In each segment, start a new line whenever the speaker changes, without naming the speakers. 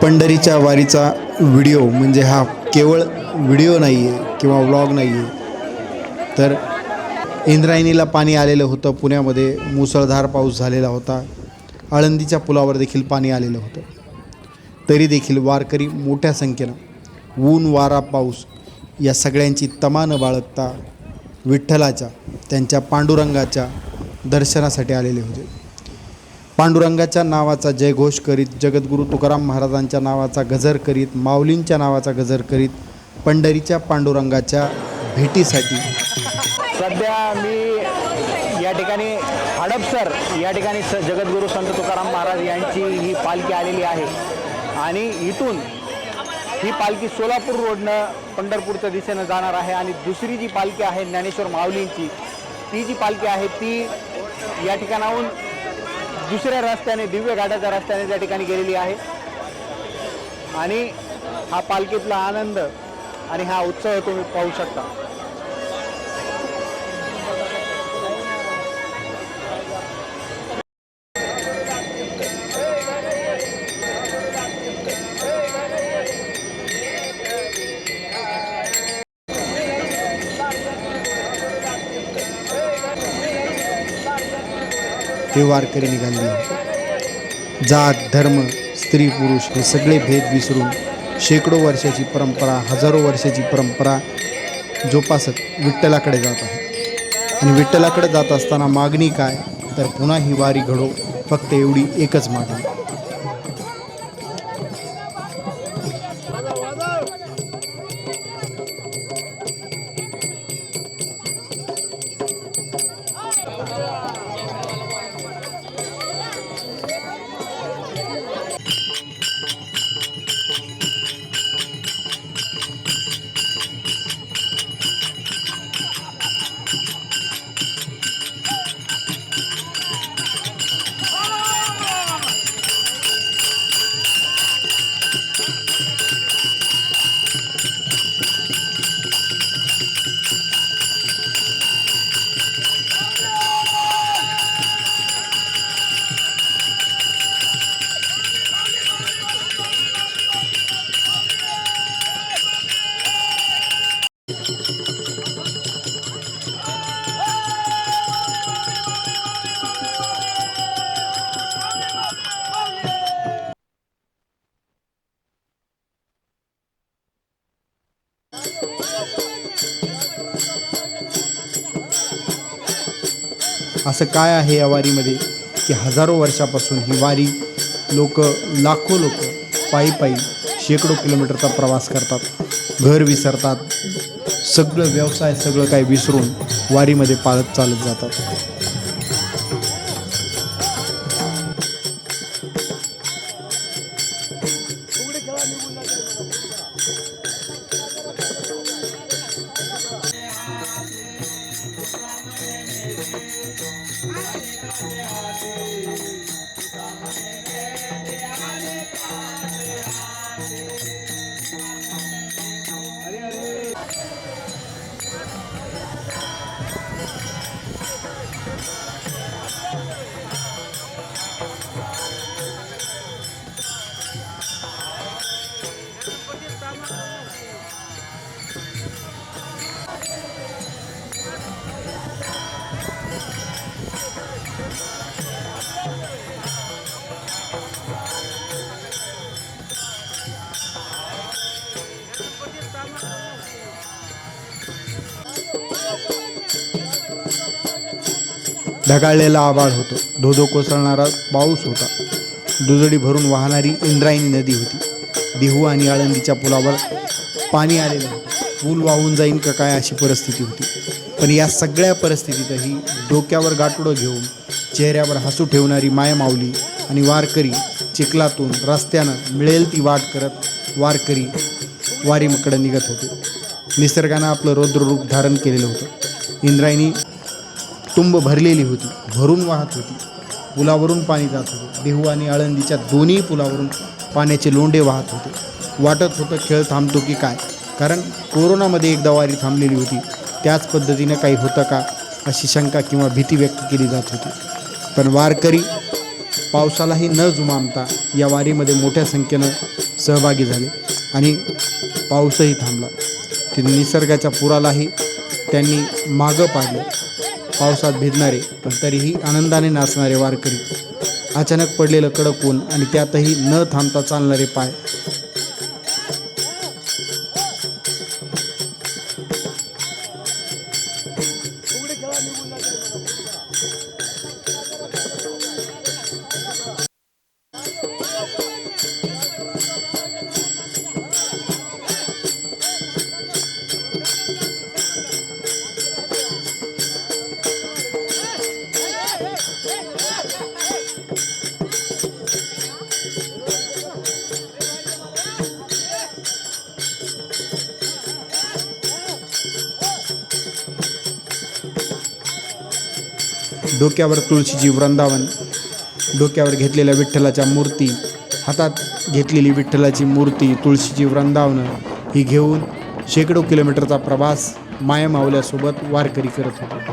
पंढरीच्या वारीचा व्हिडिओ म्हणजे हा केवळ व्हिडिओ नाही आहे किंवा व्लॉग नाही आहे, तर इंद्रायणीला पाणी आलेलं होतं. पुण्यामध्ये मुसळधार पाऊस झालेला होता. आळंदीच्या पुलावर देखील पाणी आलेलं होतं. तरी देखील वारकरी मोठ्या संख्येनं ऊन वारा पाऊस या सगळ्यांची तमा न बाळगता विठ्ठलाच्या त्यांच्या पांडुरंगाच्या दर्शनासाठी आलेले होते. पांडुरंगाच्या नावाचा जयघोष करीत, जगद्गुरू तुकाराम महाराजांच्या नावाचा गजर करीत, माऊलींच्या नावाचा गजर करीत पंढरीच्या पांडुरंगाच्या भेटीसाठी
सध्या मी या ठिकाणी हडपसर या ठिकाणी जगद्गुरू संत तुकाराम महाराज यांची ही पालखी आलेली आहे आणि इथून ही पालखी सोलापूर रोडनं पंढरपूरच्या दिशेनं जाणार आहे. आणि दुसरी जी पालखी आहे ज्ञानेश्वर माऊलींची, ती जी पालखी आहे ती या ठिकाणाहून दुसऱ्या रस्त्याने, दिव्य घाटाच्या रस्त्याने त्या ठिकाणी गेलेली आहे. आणि हा पालखीतला आनंद आणि हा उत्सव तुम्ही पाहू शकता.
हे वारकरी निघाले. जात, धर्म, स्त्री, पुरुष हे सगळे भेद विसरून शेकडो वर्षाची परंपरा, हजारो वर्षाची परंपरा जोपासत विठ्ठलाकडे जात आहे. आणि विठ्ठलाकडे जात असताना मागणी काय, तर पुन्हा ही वारी घडो, फक्त एवढी एकच मागणी. असं काय आहे या वारीमध्ये की हजारो वर्षापासून ही वारी लाखो लोक पायी पायी शेकडो किलोमीटरचा प्रवास करतात, घर विसरतात, सगळं व्यवसाय सगळं काही विसरून वारीमध्ये चालत जातात. ढगाळलेला आभाळ होतं, धोधो कोसळणारा पाऊस होता, दुजडी भरून वाहणारी इंद्रायणी नदी होती. देहू आणि आळंदीच्या पुलावर पाणी आलेलं होतं. पूल वाहून जाईन का काय अशी परिस्थिती होती. पण या सगळ्या परिस्थितीतही डोक्यावर गाठोडं घेऊन चेहऱ्यावर हसू ठेवणारी मायमाऊली आणि वारकरी चिखलातून रस्त्यानं मिळेल ती वाट करत वारकरी वारीकडे निघत होते. निसर्गानं आपलं रौद्ररूप धारण केलेलं होतं. इंद्रायणी तुंब भरलेली होती, भरून वाहत होती. पुलावरून पाणी जात होते. देहू आणि आळंदीच्या दोन्ही पुलावरून पाण्याचे लोंढे वाहत होते. वाटत होतं खेळ थांबतो की काय, कारण कोरोनामध्ये एकदा वारी थांबलेली होती. त्याच पद्धतीनं काही होतं का अशी शंका किंवा भीती व्यक्त केली जात होती. पण वारकरी पावसालाही न जुमानता या वारीमध्ये मोठ्या संख्येनं सहभागी झाले आणि पाऊसही थांबला. ते निसर्गाच्या पुरालाही त्यांनी मागं पाडलं. पावसात भिजणारे पण तरीही आनंदाने नाचणारे वारकरी, अचानक पडलेलं कडक ऊन आणि त्यातही न थांबता चालणारे पाय. डोक्यावर तुळशीची वृंदावन, डोक्यावर घेतलेल्या विठ्ठलाच्या मूर्ती, हातात घेतलेली विठ्ठलाची मूर्ती, तुळशीची वृंदावनं ही घेऊन शेकडो किलोमीटरचा प्रवास मायामाऊल्यासोबत वारकरी करत होते.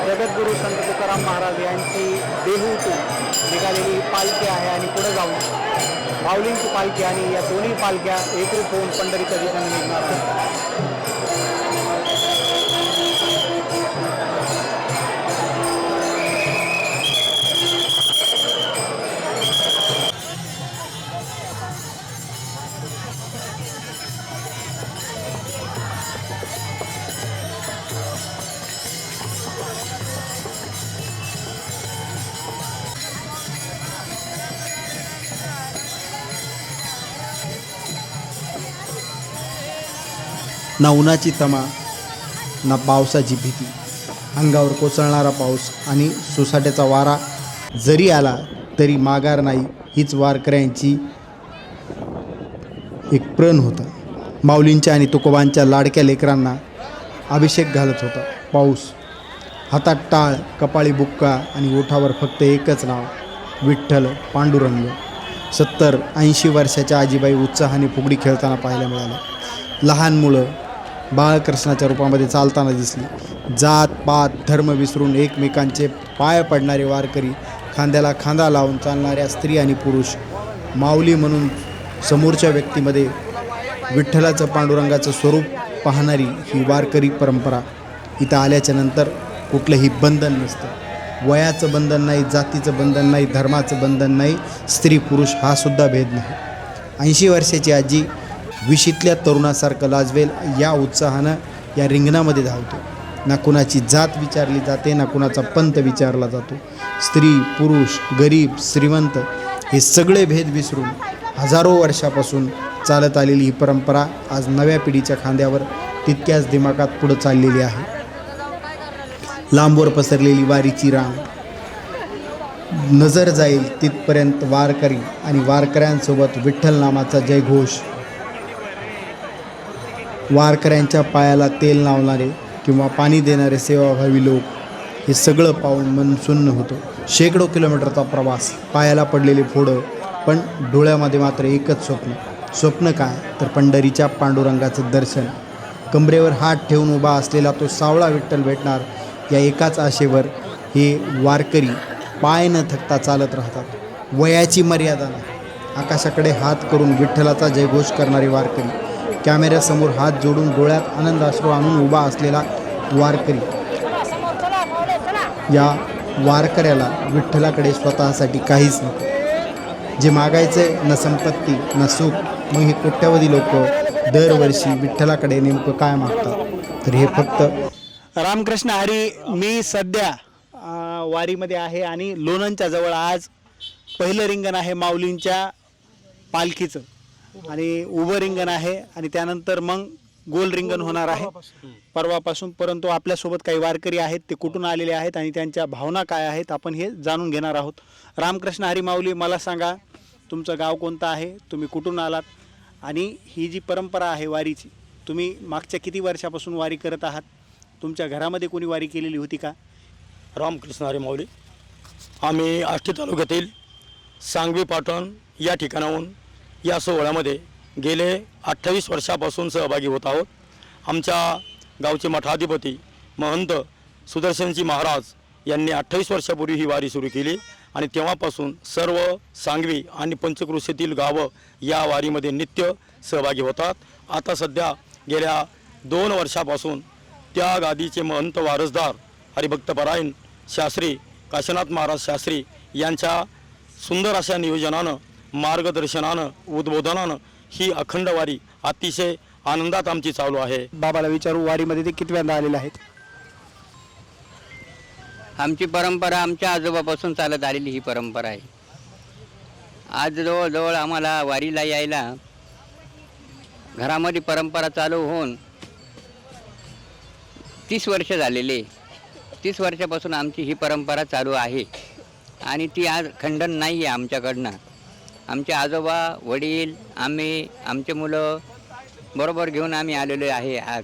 जगद्गुरू संत तुकाराम महाराज यांची देहूतून निघालेली ही पालखी आहे आणि पुढे जाऊन माऊलींची पालखी आणि या दोन्ही पालख्या एकरूप होऊन पंढरीच्या दिशेने निघणार आहेत. ना उन्हाची तमा, ना पावसाची भीती, अंगावर कोसळणारा पाऊस आणि सोसाट्याचा वारा जरी आला तरी माघार नाही, हीच वारकऱ्यांची एक प्रण होता. माऊलींच्या आणि तुकोबांच्या लाडक्या लेकरांना अभिषेक घालत होता पाऊस. हातात टाळ, कपाळी बुक्का आणि ओठावर फक्त एकच नाव, विठ्ठल पांडुरंग. 70-80 वर्षाच्या आजीबाई उत्साहाने फुगडी खेळताना पाहायला मिळाल्या. लहान मुलं बाळकृष्णाच्या रूपामध्ये चालताना दिसली. जात पात धर्म विसरून एकमेकांचे पाय पडणारे वारकरी, खांद्याला खांदा लावून चालणाऱ्या स्त्री आणि पुरुष, माऊली म्हणून समोरच्या व्यक्तीमध्ये विठ्ठलाचं पांडुरंगाचं स्वरूप पाहणारी ही वारकरी परंपरा. इथं आल्याच्या नंतर कुठलंही बंधन नसतं. वयाचं बंधन नाही, जातीचं बंधन नाही, धर्माचं बंधन नाही, स्त्री पुरुष हा सुद्धा भेद नाही. 80 वर्षाची आजी विशीतल्या तरुणासारखं लाजवेल या उत्साहानं या रिंगणामध्ये धावतो. ना कुणाची जात विचारली जाते, ना कुणाचा पंथ विचारला जातो. स्त्री पुरुष, गरीब श्रीमंत हे सगळे भेद विसरून हजारो वर्षापासून चालत आलेली ही परंपरा आज नव्या पिढीच्या खांद्यावर तितक्याच दिमागात पुढं चाललेली आहे. लांबवर पसरलेली वारीची रांग, नजर जाईल तिथपर्यंत वारकरी आणि वारकऱ्यांसोबत विठ्ठल नामाचा जयघोष. वारकऱ्यांच्या पायाला तेल लावणारे किंवा पाणी देणारे सेवाभावी लोक हे सगळं पाहून मन सुन्न होतं. शेकडो किलोमीटरचा प्रवास, पायाला पडलेले फोडं, पण डोळ्यामध्ये मात्र एकच स्वप्न काय तर पंढरीच्या पांडुरंगाचं दर्शन. कमरेवर हात ठेवून उभा असलेला तो सावळा विठ्ठल भेटणार या एकाच आशेवर हे वारकरी पाय न थकता चालत राहतात. वयाची मर्यादा नाही. आकाशाकडे हात करून विठ्ठलाचा जयघोष करणारे वारकरी, कॅमेऱ्यासमोर हात जोडून डोळ्यात आनंदाश्रू आणून उभा असलेला वारकरी. या वारकऱ्याला विठ्ठलाकडे स्वतःसाठी काहीच नको. जे मागायचं न संपत्ती न सुख, मग हे कोट्यावधी लोक दरवर्षी विठ्ठलाकडे नेमकं काय मागतात तर हे फक्त रामकृष्ण हरी. मी सध्या वारीमध्ये आहे आणि लोणंदच्या जवळ आज पहिलं रिंगण आहे माऊलींच्या पालखीचं आणि उभं रिंगण आहे आणि त्यानंतर मग गोल रिंगण होणार आहे परवापासून. परंतु आपल्यासोबत काही वारकरी आहेत, ते कुठून आलेले आहेत आणि त्यांच्या भावना काय आहेत आपण हे जाणून घेणार आहोत. रामकृष्ण हरी माऊली, मला सांगा तुमचं गाव कोणतं आहे, तुम्ही कुठून आलात आणि ही जी परंपरा आहे वारीची, तुम्ही मागच्या किती वर्षापासून वारी करत आहात? तुमच्या घरामध्ये कोणी वारी केलेली होती का?
रामकृष्ण हरी माऊली. आम्ही आष्टी तालुक्यातील सांगवी पाटण या ठिकाणाहून या सोहळ्यामध्ये गेले 28 वर्षापासून सहभागी होत आहोत. आमच्या गावचे मठाधिपती महंत सुदर्शनजी महाराज यांनी 28 वर्षापूर्वी ही वारी सुरू केली आणि तेव्हापासून सर्व सांगवी आणि पंचक्रोशीतील गावं या वारीमध्ये नित्य सहभागी होतात. आता सध्या गेल्या 2 वर्षापासून त्या गादीचे महंत वारसदार हरिभक्तपरायण शास्त्री काशीनाथ महाराज शास्त्री यांच्या सुंदर अशा नियोजनानं, मार्गदर्शनानं, उद्बोधनानं ही अखंड वारी अतिशय आनंदात आमची चालू आहे.
बाबाला विचारू, वारीमध्ये ते कितव्यांदा आलेले आहेत?
आमची परंपरा आमच्या आजोबापासून चालत आलेली ही परंपरा आहे. आज जवळजवळ आम्हाला वारीला यायला घरामध्ये परंपरा चालू होऊन 30 वर्ष झालेले. 30 वर्षापासून आमची ही परंपरा चालू आहे आणि ती आज खंडन नाही आहे आमच्याकडनं. आमचे आजोबा, वडील, आम्ही, आमचे मुलं बरोबर घेऊन आम्ही आलेलो आहे. आज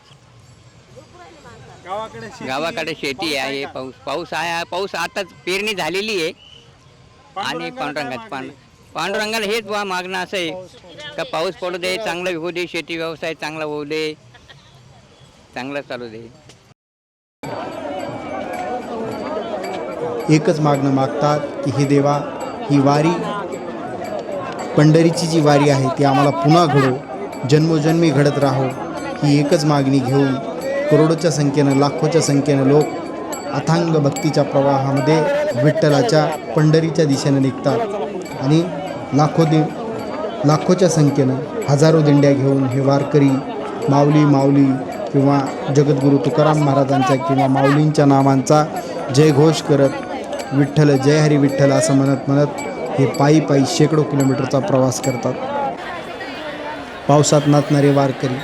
गावाकडे शेती आहे, पाऊस आहे. पाऊस आताच पेरणी झालेली आहे आणि पांडुरंगाला हेच मागणं असं आहे का पाऊस पडू दे, चांगलं होऊ दे, शेती व्यवसाय चांगला होऊ दे, चांगलं चालू दे.
एकच मागणं मागतात की हे देवा, ही वारी पंढरीची जी वारी आहे ती आम्हाला पुन्हा घडो, जन्मोजन्मी घडत राहो. ही एकच मागणी घेऊन करोडोच्या संख्येनं, लाखोच्या संख्येनं लोक अथांग भक्तीच्या प्रवाहामध्ये विठ्ठलाच्या पंढरीच्या दिशेनं निघतात आणि लाखोच्या संख्येनं हजारो दिंड्या घेऊन हे वारकरी माऊली किंवा जगद्गुरू तुकाराम महाराजांच्या किंवा माऊलींच्या नामांचा जयघोष करत विठ्ठल जय हरी विठ्ठल असं म्हणत हे पायी शेकडो किलोमीटरचा प्रवास करतात. पावसात नाचणारे वारकरी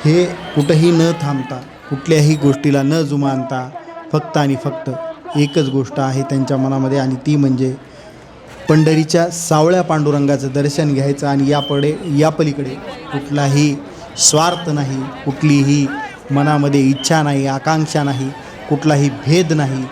हे कुठंही न थांबता, कुठल्याही गोष्टीला न जुमानता फक्त आणि फक्त एकच गोष्ट आहे त्यांच्या मनामध्ये आणि ती म्हणजे पंढरीच्या सावळ्या पांडुरंगाचं दर्शन घ्यायचं आणि या पलीकडे कुठलाही स्वार्थ नाही, कुठलीही मनामध्ये इच्छा नाही, आकांक्षा नाही, कुठलाही भेद नाही.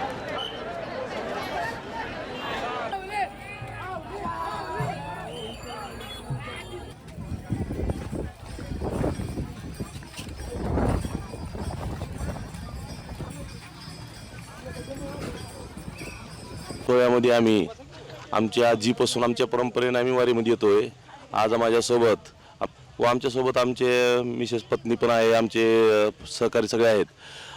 सोहळ्यामध्ये आम्ही आमच्या आजीपासून आमच्या परंपरेने आम्ही वारीमध्ये येतोय. आज माझ्यासोबत व आमच्यासोबत आमचे मिसेस पत्नी पण आहे, आमचे सहकारी सगळे आहेत.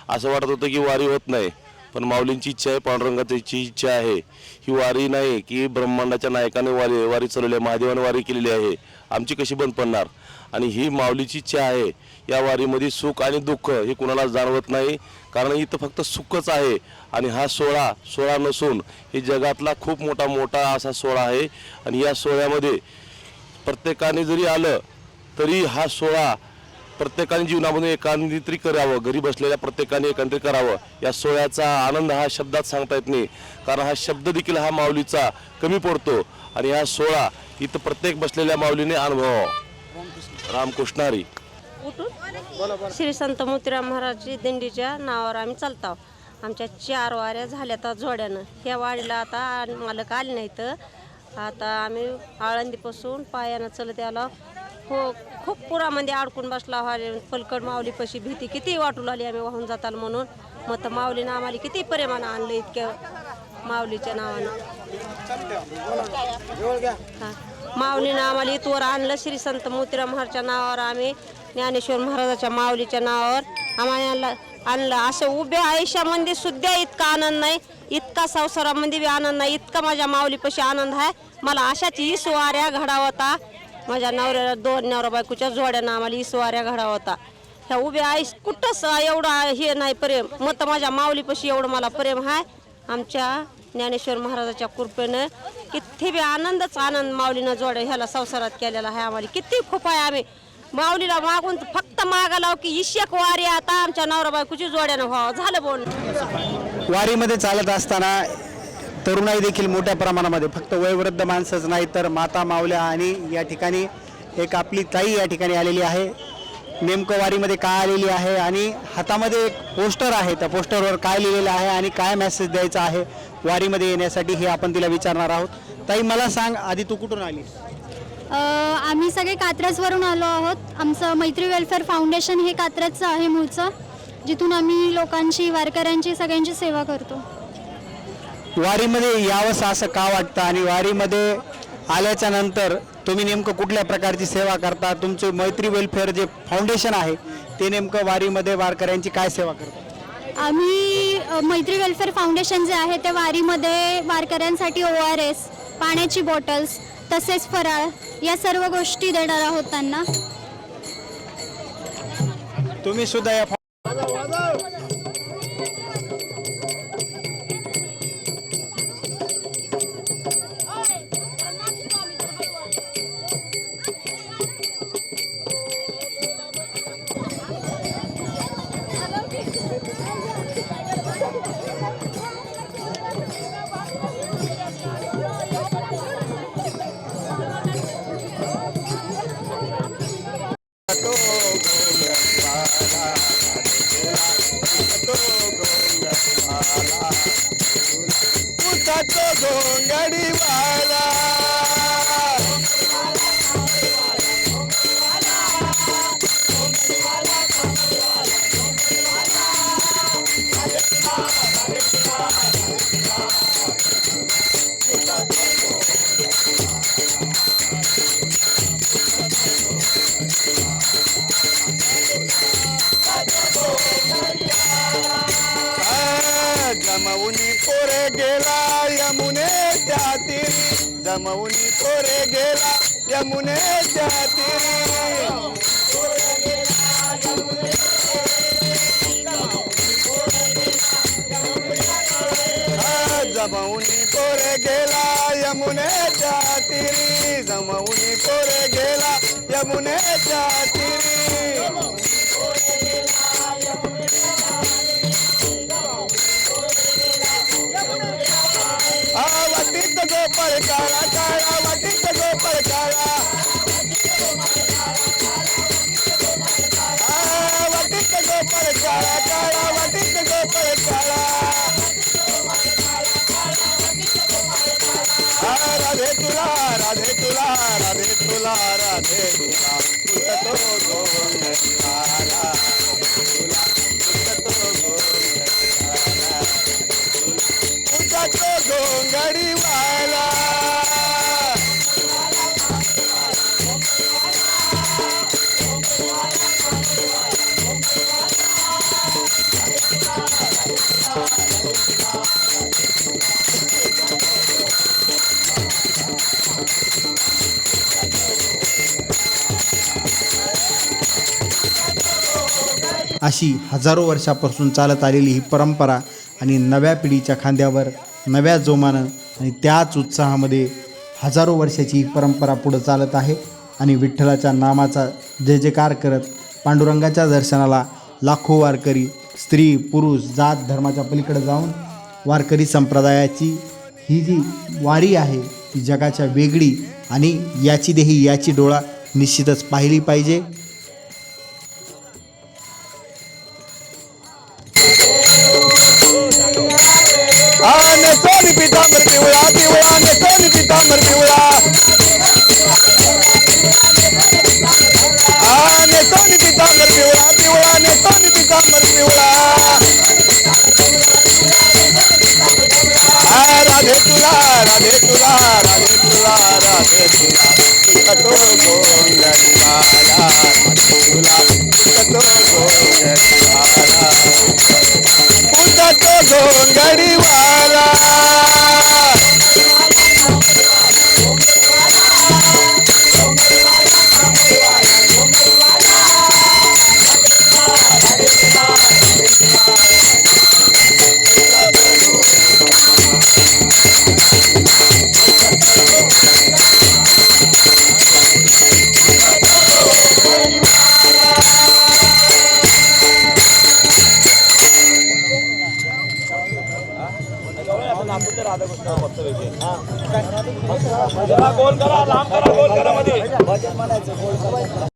असं वाटत होतं की वारी होत नाही, पण माऊलींची इच्छा आहे, पांडुरंगाची इच्छा आहे. ही वारी नाही की ब्रह्मांडाच्या नायकाने वारी चालवली आहे, महादेवाने वारी केलेली आहे, आमची कशी बंद पडणार. आणि ही माऊलीची इच्छा आहे. या वारीमध्ये सुख आणि दुःख हे कुणाला जाणवत नाही, कारण इथं फक्त सुखच आहे. आणि हा सोहळा नसून हे जगातला खूप मोठा असा सोहळा आहे. आणि या सोहळ्यामध्ये प्रत्येकाने जरी आलं तरी हा सोहळा प्रत्येकाने जीवनामध्ये एकांतरित करावं, घरी बसलेल्या प्रत्येकाने एकांतरित करावं. या सोहळ्याचा आनंद हा शब्दात सांगता येत नाही, कारण हा शब्द देखील हा माऊलीचा कमी पडतो. आणि हा सोहळा इथं प्रत्येक बसलेल्या माऊलीने अनुभवावा. रामकृष्ण हरी.
श्री संत मोतीराम महाराजची दिंडीच्या नावावर आम्ही चालतो. आमच्या 4 वाऱ्या झाल्या तर जोड्यानं. ह्या वाडीला आता मालक आले नाही तर आता आम्ही आळंदीपासून पायानं चलत आलो. हो, खूप पुरामध्ये अडकून बसला. पलकड माऊलीपाशी भीती किती वाटू लागली आम्ही वाहून जाताल म्हणून. मग तर माऊलीनं आम्हाला किती प्रेमानं आणलं इतक्या माऊलीच्या नावानं. माऊलीनं आम्हाला इथवर आणलं. श्री संत मोतीराम महाराजच्या नावावर आम्ही ज्ञानेश्वर महाराजाच्या माऊलीच्या नावावर आम्हाला आणलं. असं उभ्या आयुष्यामध्ये सुद्धा इतका आनंद नाही, इतका संसारामध्ये बी आनंद नाही, इतका माझ्या माऊलीपाशी आनंद आहे. मला अशाच ईसवाऱ्या घडावता. माझ्या नवऱ्याला 2 नवरा बायकोच्या जोड्यानं आम्हाला ईसवाऱ्या घडावता. ह्या उभ्या आयुष्य कुठंच एवढा हे नाही प्रेम. मग तर माझ्या माऊलीपाशी एवढं मला प्रेम आहे. आमच्या ज्ञानेश्वर महाराजाच्या कृपेनं किती बी आनंदच आनंद माऊलीनं जोड्या ह्याला संसारात केलेला आहे. आम्हाला किती खूप आहे. आम्ही माऊलीला मागून फक्त मागालाव की इशेक वारी आता आमच्या नवरा बायकोची जोड्यानं व्हावं. झालं बोल.
वारीमध्ये चालत असताना तरुणाई देखील मोठ्या प्रमाणामध्ये, फक्त वयोवृद्ध माणसंच नाही तर माता माऊल्या आणि या ठिकाणी एक आपली ताई या ठिकाणी आलेली आहे. नेमकं वारीमध्ये काय आलेली आहे आणि हातामध्ये एक पोस्टर आहे, त्या पोस्टरवर काय लिहिलेलं आहे आणि काय मेसेज द्यायचा आहे वारीमध्ये येण्यासाठी हे आपण तिला विचारणार आहोत. ताई मला सांग, आधी तू कुठून आली?
आम्ही सगळे कात्रजवरून आलो आहोत. आमचं मैत्री वेलफेअर फाउंडेशन हे कात्रजचं आहे मूळचं, जिथून आम्ही लोकांची, वारकऱ्यांची, सगळ्यांची सेवा करतो.
वारीमध्ये यावंसं असं का वाटतं आणि वारीमध्ये आल्याच्या नंतर तुम्ही नेमकं कुठल्या प्रकारची सेवा करता? तुमचे मैत्री वेलफेअर जे फाउंडेशन आहे ते नेमकं वारीमध्ये वारकऱ्यांची काय सेवा करतं?
आम्ही मैत्री वेलफेअर फाउंडेशन जे आहे ते वारीमध्ये वारकऱ्यांसाठी ORS, पाण्याची बॉटल्स, तसेच फराळ या सर्व गोष्टी देणार आहोत त्यांना.
तुम्ही सुद्धा या
जमवुनी पोरे गेला यमुनेच्या तीरी, जमवुनी पोरे गेला यमुनेच्या तीरी. जमवुनी पोरे गेला यमुनेच्या तीरी, जमवुनी पोरे गेला यमुनेच्या तीरी. वाटीत गोपाळ काळा काळा, वाटीत गोपाळ काळा, वाटीत गोपाळ काळा काळा, वाटीत गोपाळ काळा. राधे तुला, राधे तुला, राधे तुला, राधे तुला, पुसतो गोंड तारा, तुला पुसतो गोंड तारा, पुसतो गोंगडीवाला.
अशी हजारो वर्षापासून चालत आलेली ही परंपरा आणि नव्या पिढीच्या खांद्यावर नव्या जोमानं आणि त्याच उत्साहामध्ये हजारो वर्षाची ही परंपरा पुढं चालत आहे. आणि विठ्ठलाच्या नामाचा जय जयकार करत पांडुरंगाच्या दर्शनाला लाखो वारकरी, स्त्री पुरुष जात धर्माच्या पलीकडे जाऊन वारकरी संप्रदायाची ही जी वारी आहे ती जगाच्या वेगळी आणि याची देही याची डोळा निश्चितच पाहिली पाहिजे.
सोनी पितांबर पिवळा पिवळा, सोनी पितांबर पिवळा नेसोनी पितांबर पिवळा पिवळा नेसोनी पितांबर पिवळा राधे तुला राधे तुला राधे तुला राधे तुला कटो गोंगडीवाला तुला कटो गोंगडीवाला कटो गोंगडीवाला